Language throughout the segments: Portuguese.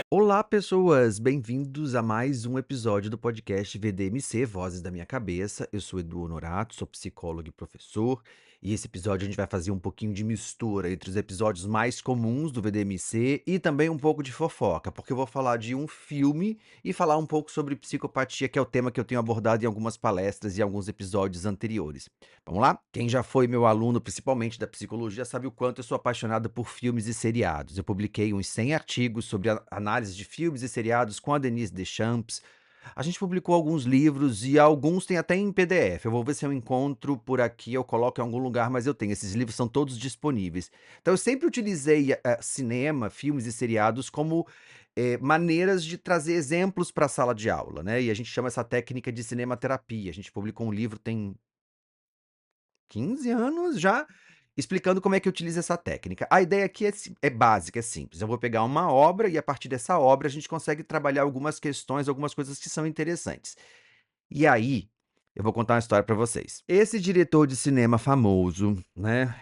Olá, pessoas! Bem-vindos a mais um episódio do podcast VDMC, Vozes da Minha Cabeça. Eu sou Edu Honorato, sou psicólogo e professor, e esse episódio a gente vai fazer um pouquinho de mistura entre os episódios mais comuns do VDMC e também um pouco de fofoca, porque eu vou falar de um filme e falar um pouco sobre psicopatia, que é o tema que eu tenho abordado em algumas palestras e alguns episódios anteriores. Vamos lá? Quem já foi meu aluno, principalmente da psicologia, sabe o quanto eu sou apaixonado por filmes e seriados. Eu publiquei uns 100 artigos sobre a análise de filmes e seriados com a Denise Deschamps. A gente publicou alguns livros e alguns tem até em PDF. Eu vou ver se eu encontro por aqui, eu coloco em algum lugar, mas eu tenho. Esses livros são todos disponíveis. Então eu sempre utilizei cinema, filmes e seriados como maneiras de trazer exemplos para a sala de aula, né? E a gente chama essa técnica de cinematerapia. A gente publicou um livro tem 15 anos já, explicando como é que utiliza essa técnica. A ideia aqui é básica, é simples. Eu vou pegar uma obra e a partir dessa obra a gente consegue trabalhar algumas questões, algumas coisas que são interessantes. E aí, eu vou contar uma história para vocês. Esse diretor de cinema famoso, né,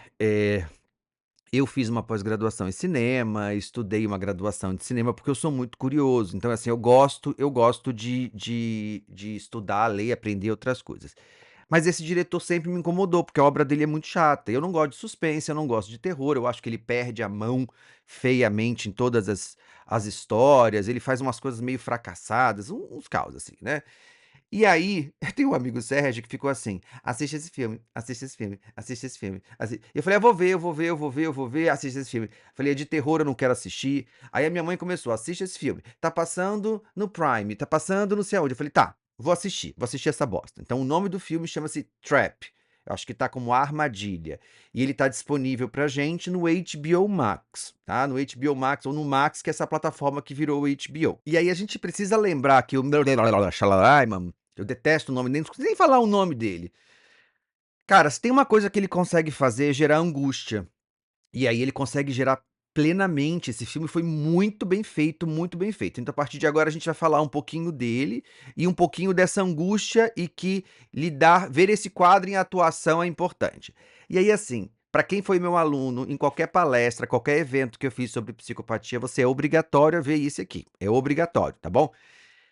eu fiz uma pós-graduação em cinema, estudei uma graduação de cinema, porque eu sou muito curioso. Então, assim, eu gosto de estudar, ler, aprender outras coisas. Mas esse diretor sempre me incomodou, porque a obra dele é muito chata. Eu não gosto de suspense, eu não gosto de terror, eu acho que ele perde a mão feiamente em todas as histórias, ele faz umas coisas meio fracassadas, uns caos assim, né. E aí, tem um amigo Sérgio que ficou assim: "Assiste esse filme, assiste esse filme, assiste esse filme, eu falei: "Eu vou ver, eu vou ver, eu vou ver, eu vou ver, assiste esse filme". Falei: "É de terror, eu não quero assistir". Aí a minha mãe começou: "Assiste esse filme, tá passando no Prime, tá passando não sei aonde". Eu falei: "Tá, vou assistir essa bosta". Então o nome do filme chama-se Trap, eu acho que tá como Armadilha, e ele tá disponível pra gente no HBO Max, tá, no HBO Max ou no Max, que é essa plataforma que virou o HBO. E aí a gente precisa lembrar que o Shalalaima, eu detesto o nome, nem consigo nem falar o nome dele. Cara, se tem uma coisa que ele consegue fazer é gerar angústia. E aí ele consegue gerar plenamente. Esse filme foi muito bem feito, muito bem feito. Então, a partir de agora, a gente vai falar um pouquinho dele e um pouquinho dessa angústia e que ver esse quadro em atuação é importante. E aí, assim, para quem foi meu aluno, em qualquer palestra, qualquer evento que eu fiz sobre psicopatia, você é obrigatório a ver isso aqui. É obrigatório, tá bom?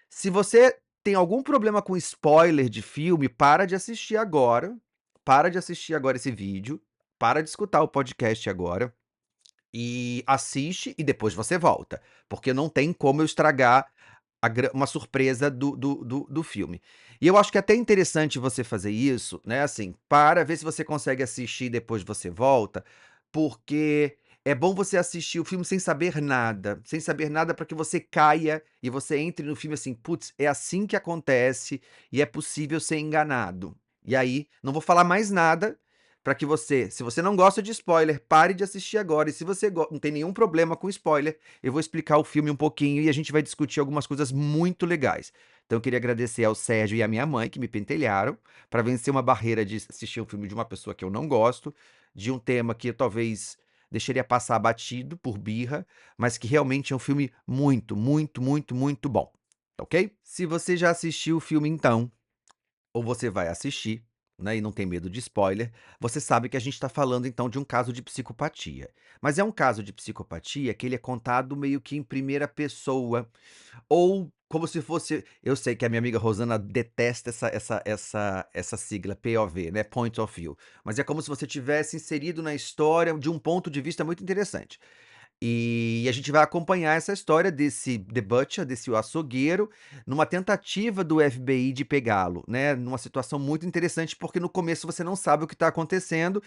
Se você tem algum problema com spoiler de filme, para de assistir agora esse vídeo, para de escutar o podcast agora e assiste e depois você volta, porque não tem como eu estragar uma surpresa do filme. E eu acho que é até interessante você fazer isso, né, assim, para ver se você consegue assistir e depois você volta, porque é bom você assistir o filme sem saber nada para que você caia e você entre no filme assim: "Putz, é assim que acontece e é possível ser enganado". E aí, não vou falar mais nada para que você, se você não gosta de spoiler, pare de assistir agora, e se você não tem nenhum problema com spoiler, eu vou explicar o filme um pouquinho e a gente vai discutir algumas coisas muito legais. Então eu queria agradecer ao Sérgio e à minha mãe que me pentelharam para vencer uma barreira de assistir um filme de uma pessoa que eu não gosto, de um tema que eu talvez deixaria passar batido por birra, mas que realmente é um filme muito, muito, muito, muito bom. Tá ok? Se você já assistiu o filme então, ou você vai assistir, né, e não tem medo de spoiler, você sabe que a gente está falando então de um caso de psicopatia. Mas é um caso de psicopatia que ele é contado meio que em primeira pessoa, ou como se fosse. Eu sei que a minha amiga Rosana detesta essa sigla POV, né? Point of View. Mas é como se você tivesse inserido na história de um ponto de vista muito interessante. E a gente vai acompanhar essa história desse The Butcher, desse açougueiro, numa tentativa do FBI de pegá-lo, né? Numa situação muito interessante, porque no começo você não sabe o que está acontecendo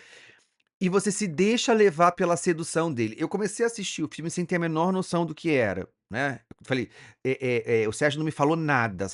e você se deixa levar pela sedução dele. Eu comecei a assistir o filme sem ter a menor noção do que era, né. Eu falei, o Sérgio não me falou nada,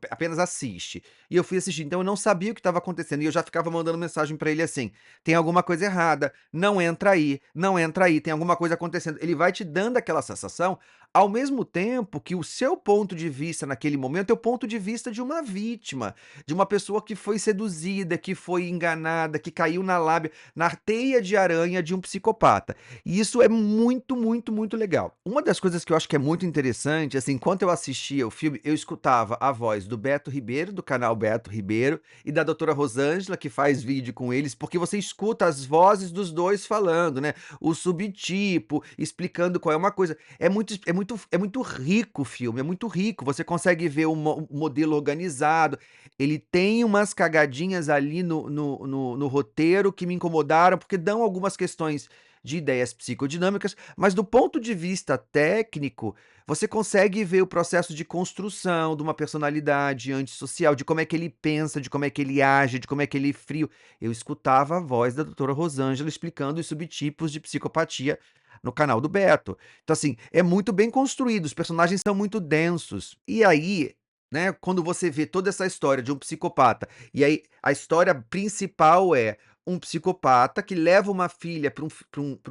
apenas assiste. E eu fui assistir, então eu não sabia o que estava acontecendo e eu já ficava mandando mensagem pra ele assim: "Tem alguma coisa errada, não entra aí, não entra aí, tem alguma coisa acontecendo". Ele vai te dando aquela sensação, ao mesmo tempo que o seu ponto de vista naquele momento é o ponto de vista de uma vítima, de uma pessoa que foi seduzida, que foi enganada, que caiu na teia de aranha de um psicopata. E isso é muito, muito, muito legal. Uma das coisas que eu acho que é muito interessante, assim, enquanto eu assistia o filme, eu escutava a voz do Beto Ribeiro, do canal Beto Ribeiro, e da doutora Rosângela, que faz vídeo com eles, porque você escuta as vozes dos 2 falando, né, o subtipo, explicando qual é uma coisa. É muito rico o filme, é muito rico, você consegue ver o modelo organizado, ele tem umas cagadinhas ali no roteiro que me incomodaram, porque dão algumas questões de ideias psicodinâmicas, mas do ponto de vista técnico, você consegue ver o processo de construção de uma personalidade antissocial, de como é que ele pensa, de como é que ele age, de como é que ele é frio. Eu escutava a voz da doutora Rosângela explicando os subtipos de psicopatia no canal do Beto. Então, assim, é muito bem construído, os personagens são muito densos. E aí, né, quando você vê toda essa história de um psicopata, e aí a história principal é um psicopata que leva uma filha para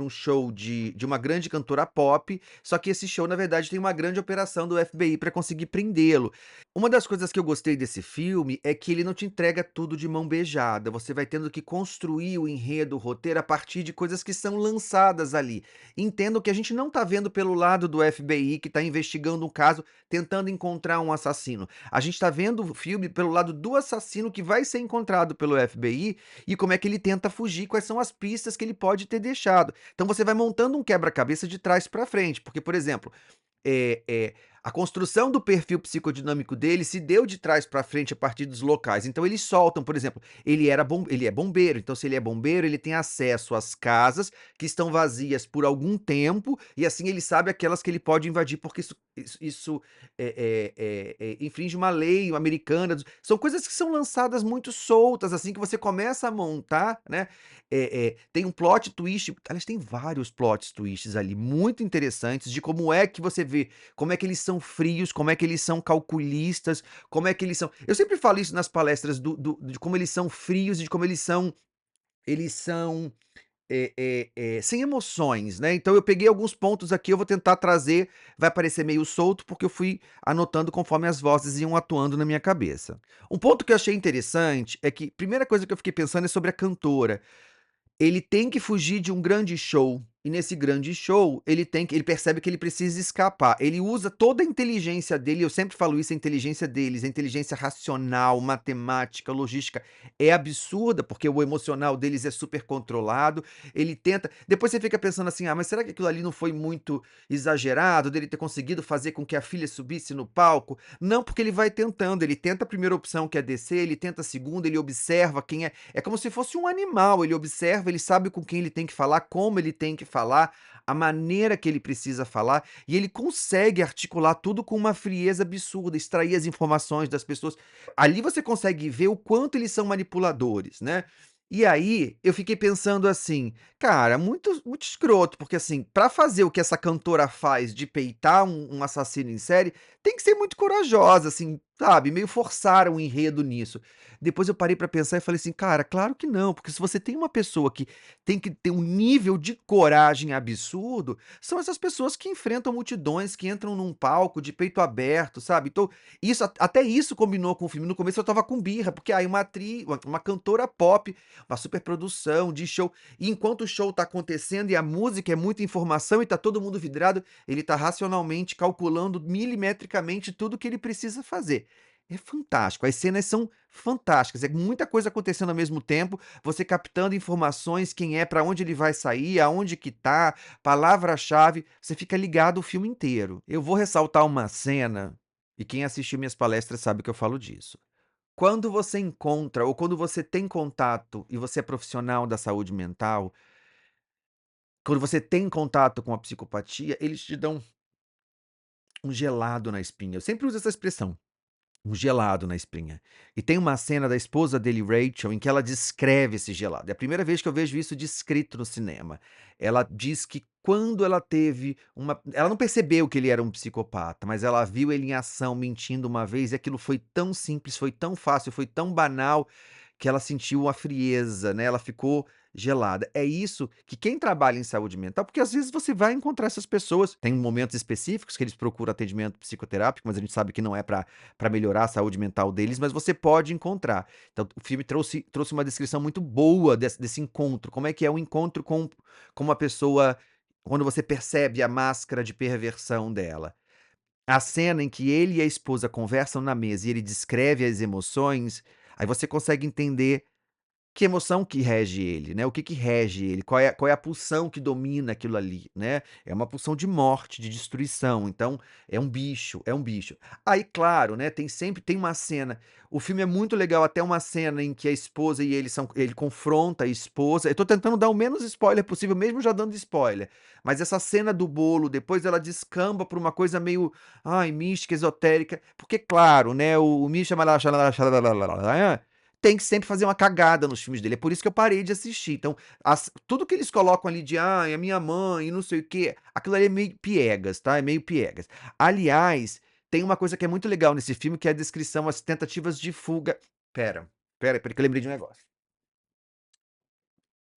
um show de uma grande cantora pop, só que esse show, na verdade, tem uma grande operação do FBI para conseguir prendê-lo. Uma das coisas que eu gostei desse filme é que ele não te entrega tudo de mão beijada, você vai tendo que construir o enredo, o roteiro, a partir de coisas que são lançadas ali. Entendo que a gente não tá vendo pelo lado do FBI que tá investigando um caso, tentando encontrar um assassino. A gente tá vendo o filme pelo lado do assassino que vai ser encontrado pelo FBI e como é que ele tenta fugir, quais são as pistas que ele pode ter deixado. Então você vai montando um quebra-cabeça de trás para frente, porque, por exemplo, a construção do perfil psicodinâmico dele se deu de trás para frente a partir dos locais. Então eles soltam, por exemplo, ele é bombeiro, então se ele é bombeiro, ele tem acesso às casas que estão vazias por algum tempo, e assim ele sabe aquelas que ele pode invadir, porque isso infringe uma lei americana. São coisas que são lançadas muito soltas, assim, que você começa a montar, né? Tem um plot twist, aliás, tem vários plot twists ali, muito interessantes, de como é que você vê, como é que eles são frios, como é que eles são calculistas, como é que eles são. Eu sempre falo isso nas palestras de como eles são frios e de como eles são sem emoções, né? Então eu peguei alguns pontos aqui, eu vou tentar trazer, vai parecer meio solto, porque eu fui anotando conforme as vozes iam atuando na minha cabeça. Um ponto que eu achei interessante é que, primeira coisa que eu fiquei pensando é sobre a cantora. Ele tem que fugir de um grande show, e nesse grande show ele percebe que ele precisa escapar. Ele usa toda a inteligência dele, eu sempre falo isso, a inteligência deles, a inteligência racional, matemática, logística, é absurda, porque o emocional deles é super controlado. Ele tenta, depois você fica pensando assim: "Ah, mas será que aquilo ali não foi muito exagerado, dele ter conseguido fazer com que a filha subisse no palco?". Não, porque ele vai tentando, ele tenta a primeira opção, que é descer, ele tenta a segunda, ele observa quem é como se fosse um animal, ele observa, ele sabe com quem ele tem que falar, como ele tem que falar, a maneira que ele precisa falar, e ele consegue articular tudo com uma frieza absurda, extrair as informações das pessoas. Ali você consegue ver o quanto eles são manipuladores, né. E aí, eu fiquei pensando assim: "Cara, muito escroto", porque assim, pra fazer o que essa cantora faz de peitar um assassino em série, tem que ser muito corajosa, assim, sabe, meio forçaram o enredo nisso. Depois eu parei pra pensar e falei assim: "Cara, claro que não, porque se você tem uma pessoa que tem que ter um nível de coragem absurdo, são essas pessoas que enfrentam multidões, que entram num palco de peito aberto", sabe. Então, até isso combinou com o filme. No começo eu estava com birra, porque aí uma cantora pop, uma superprodução de show, e enquanto o show tá acontecendo e a música é muita informação e tá todo mundo vidrado, ele tá racionalmente calculando milimetricamente tudo que ele precisa fazer. É fantástico, as cenas são fantásticas, é muita coisa acontecendo ao mesmo tempo, você captando informações, quem é, pra onde ele vai sair, aonde que tá, palavra-chave, você fica ligado o filme inteiro. Eu vou ressaltar uma cena, e quem assistiu minhas palestras sabe que eu falo disso. Quando você encontra ou quando você tem contato e você é profissional da saúde mental, quando você tem contato com a psicopatia, eles te dão um gelado na espinha. Eu sempre uso essa expressão. Um gelado na espinha. E tem uma cena da esposa dele, Rachel, em que ela descreve esse gelado. É a primeira vez que eu vejo isso descrito no cinema. Ela diz que quando ela teve uma. Ela não percebeu que ele era um psicopata, mas ela viu ele em ação mentindo uma vez e aquilo foi tão simples, foi tão fácil, foi tão banal que ela sentiu a frieza, né? Ela ficou gelada. É isso que quem trabalha em saúde mental, porque às vezes você vai encontrar essas pessoas, tem momentos específicos que eles procuram atendimento psicoterápico, mas a gente sabe que não é para melhorar a saúde mental deles, mas você pode encontrar. Então, o filme trouxe uma descrição muito boa desse encontro. Como é que é o encontro com uma pessoa quando você percebe a máscara de perversão dela. A cena em que ele e a esposa conversam na mesa e ele descreve as emoções, aí você consegue entender que emoção que rege ele, né, o que que rege ele, qual é a pulsão que domina aquilo ali, né. É uma pulsão de morte, de destruição, então é um bicho, é um bicho. Aí claro, né, tem uma cena, o filme é muito legal até uma cena em que a esposa e ele confronta a esposa, eu tô tentando dar o menos spoiler possível, mesmo já dando spoiler, mas essa cena do bolo, depois ela descamba pra uma coisa meio, ai, mística, esotérica, porque claro, né, o Misha tem que sempre fazer uma cagada nos filmes dele, é por isso que eu parei de assistir. Então, tudo que eles colocam ali de: "Ai, a minha mãe e não sei o quê", aquilo ali é meio piegas, tá, é meio piegas. Aliás, tem uma coisa que é muito legal nesse filme, que é a descrição, as tentativas de fuga. Espera aí que eu lembrei de um negócio.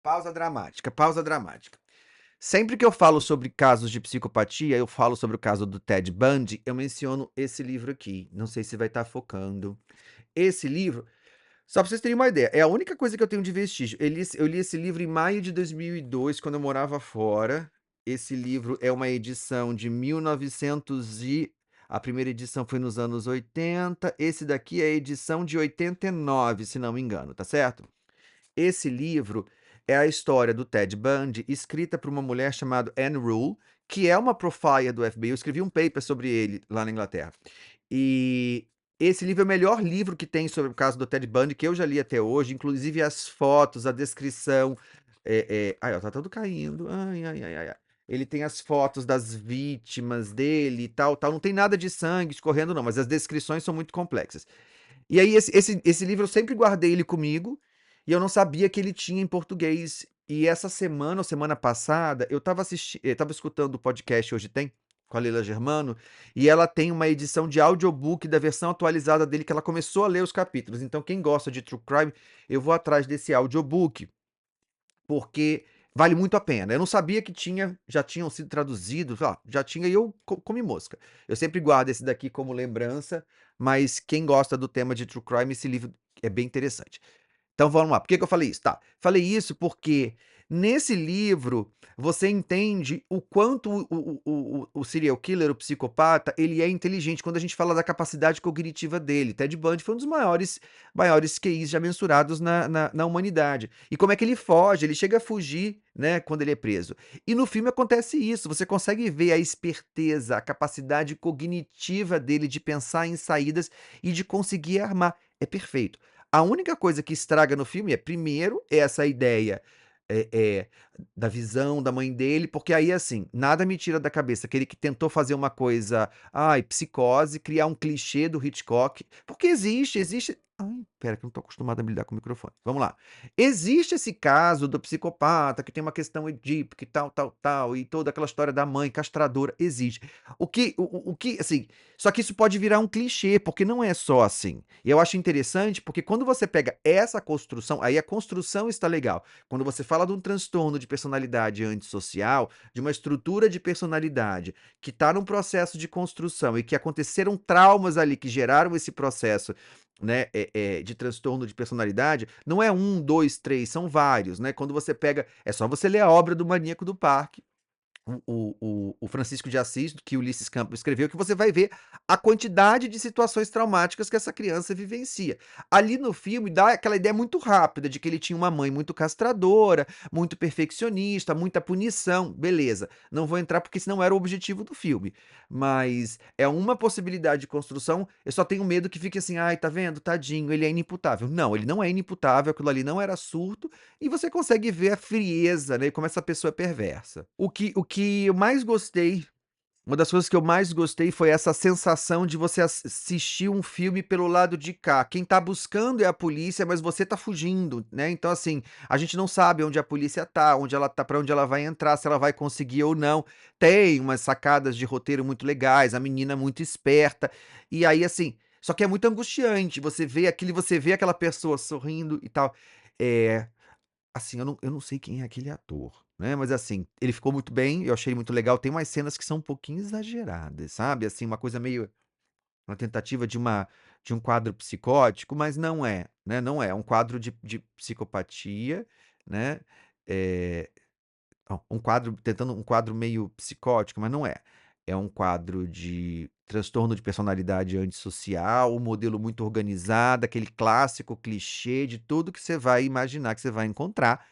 Pausa dramática, pausa dramática. Sempre que eu falo sobre casos de psicopatia, eu falo sobre o caso do Ted Bundy, eu menciono esse livro aqui, não sei se vai estar focando. Esse livro, só pra vocês terem uma ideia, é a única coisa que eu tenho de vestígio. Eu li esse livro em maio de 2002, quando eu morava fora. Esse livro é uma edição de 1900 e a primeira edição foi nos anos 80, esse daqui é a edição de 89, se não me engano, tá certo? Esse livro é a história do Ted Bundy, escrita por uma mulher chamada Anne Rule, que é uma profile do FBI. Eu escrevi um paper sobre ele lá na Inglaterra. E esse livro é o melhor livro que tem sobre o caso do Ted Bundy, que eu já li até hoje, inclusive as fotos, a descrição. Ai, ó, tá tudo caindo. Ai, ai, ai, ai, ai. Ele tem as fotos das vítimas dele e tal, tal. Não tem nada de sangue escorrendo, não, mas as descrições são muito complexas. E aí esse livro eu sempre guardei ele comigo, e eu não sabia que ele tinha em português. E essa semana ou semana passada, eu estava escutando o podcast Hoje Tem, com a Leila Germano, e ela tem uma edição de audiobook da versão atualizada dele, que ela começou a ler os capítulos. Então quem gosta de true crime, eu vou atrás desse audiobook, porque vale muito a pena. Eu não sabia que já tinham sido traduzidos, já tinha e eu comi mosca. Eu sempre guardo esse daqui como lembrança, mas quem gosta do tema de true crime, esse livro é bem interessante. Então vamos lá, por que que eu falei isso? Tá, falei isso porque nesse livro você entende o quanto o serial killer, o psicopata, ele é inteligente quando a gente fala da capacidade cognitiva dele. Ted Bundy foi um dos maiores QIs já mensurados na humanidade. E como é que ele foge? Ele chega a fugir, né, quando ele é preso. E no filme acontece isso, você consegue ver a esperteza, a capacidade cognitiva dele de pensar em saídas e de conseguir armar. É perfeito. A única coisa que estraga no filme é, primeiro, essa ideia, eh eh, da visão da mãe dele, porque aí, assim, nada me tira da cabeça que ele que tentou fazer uma coisa, ai, psicose, criar um clichê do Hitchcock, porque existe ai, espera que eu não tô acostumado a me lidar com o microfone. Vamos lá. Existe esse caso do psicopata que tem uma questão edípica e tal, tal, tal, e toda aquela história da mãe castradora, existe. O que, assim, só que isso pode virar um clichê, porque não é só assim. E eu acho interessante, porque quando você pega essa construção, aí a construção está legal. Quando você fala de um transtorno de personalidade antissocial, de uma estrutura de personalidade que está num processo de construção e que aconteceram traumas ali que geraram esse processo, né, de transtorno de personalidade, não é um, dois, três, são vários, né? Quando você pega, é só você ler a obra do Maníaco do Parque, o Francisco de Assis, que o Ulisses Campos escreveu, que você vai ver a quantidade de situações traumáticas que essa criança vivencia. Ali no filme dá aquela ideia muito rápida de que ele tinha uma mãe muito castradora, muito perfeccionista, muita punição, beleza. Não vou entrar porque esse não era o objetivo do filme, mas é uma possibilidade de construção, eu só tenho medo que fique assim: "Ai, tá vendo? Tadinho, ele é inimputável". Não, ele não é inimputável, aquilo ali não era surto, e você consegue ver a frieza, né, como essa pessoa é perversa. O que eu mais gostei, uma das coisas que eu mais gostei foi essa sensação de você assistir um filme pelo lado de cá. Quem tá buscando é a polícia, mas você tá fugindo, né. Então, assim, a gente não sabe onde a polícia tá, onde ela tá, pra onde ela vai entrar, se ela vai conseguir ou não. Tem umas sacadas de roteiro muito legais, a menina é muito esperta, e aí, assim, só que é muito angustiante, você vê aquilo e você vê aquela pessoa sorrindo e tal. Eh Assim, eu não sei quem é aquele ator, né, mas assim, ele ficou muito bem, eu achei muito legal. Tem umas cenas que são um pouquinho exageradas, sabe, assim, uma coisa meio uma tentativa de um quadro psicótico, mas não é, né, não é. É um quadro de psicopatia, né, eh, um quadro meio psicótico, mas não é. é um quadro de transtorno de personalidade antissocial, um modelo muito organizado, aquele clássico clichê de tudo que você vai imaginar que você vai encontrar,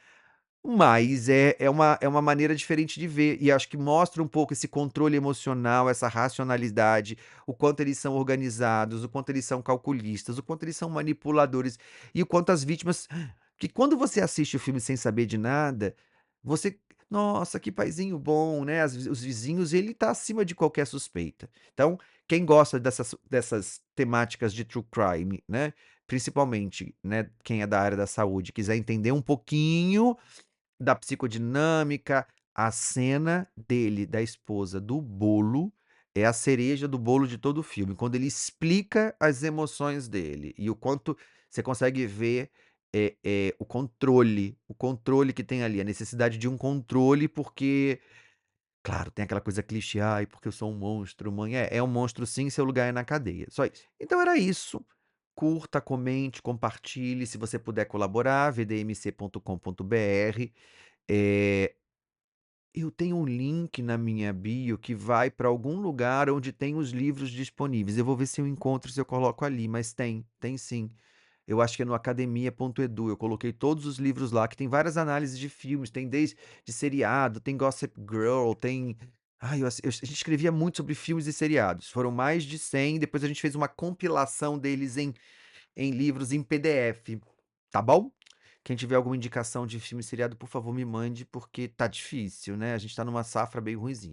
mas é uma maneira diferente de ver, e acho que mostra um pouco esse controle emocional, essa racionalidade, o quanto eles são organizados, o quanto eles são calculistas, o quanto eles são manipuladores, e o quanto as vítimas que quando você assiste o filme sem saber de nada, você: "Nossa, que paizinho bom", né, os vizinhos, ele tá acima de qualquer suspeita. Então, quem gosta dessas temáticas de true crime, né, principalmente, né, quem é da área da saúde, quiser entender um pouquinho da psicodinâmica, a cena dele, da esposa, do bolo, é a cereja do bolo de todo o filme, quando ele explica as emoções dele e o quanto você consegue ver, o controle que tem ali, a necessidade de um controle, porque, claro, tem aquela coisa clichê: "Ai, porque eu sou um monstro, mãe". É um monstro sim, seu lugar é na cadeia, só isso. Então era isso, curta, comente, compartilhe, se você puder colaborar, vdmc.com.br. Eh, eu tenho um link na minha bio que vai para algum lugar onde tem os livros disponíveis. Eu vou ver se eu encontro, se eu coloco ali, mas tem sim. Eu acho que é no academia.edu, eu coloquei todos os livros lá, que tem várias análises de filmes, tem desde de seriado, tem Gossip Girl, tem ai, a gente escrevia muito sobre filmes e seriados, foram mais de 100. Depois a gente fez uma compilação deles em livros em PDF, tá bom? Quem tiver alguma indicação de filme e seriado, por favor, me mande, porque tá difícil, né, a gente tá numa safra bem ruinzinha.